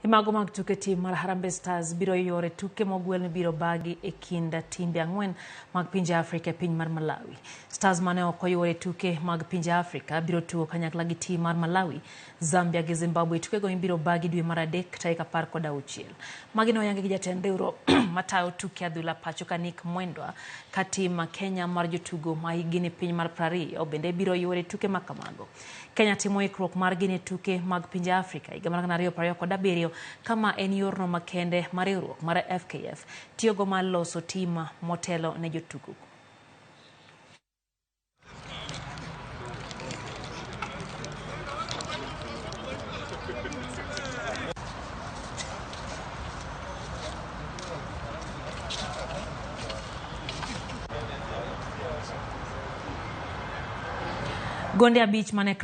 Imago mag tuke tim mar Harambee Stars biro yore tuke mogwel ni biro bagi e kinda timbe ang'wen mag pinje Afrika e piny mar Malawi. Stars mane ok oyore tuke mag pinje Afrika biro tugo kanyakla gi tim mar Malawi, Zambia gi Zimbabwe. Tuke go biro bagi dwe mar adek tarik 16. Magi ne oyangi gi jatend riwruok matayo tuke adhula pacho ka Nick Mwendwa ka tim ma Kenya mar jotugo ma higi ni piny mar 20 bende biro yore tuke ma kamago. Kenya timo ikruok mar gine tuke mag pinje Afrika higa mar 2027 kama en yorno makende mar riwruok mar FKF tiyogo mar loso tim motelo ne jotugo. Gonde abich mane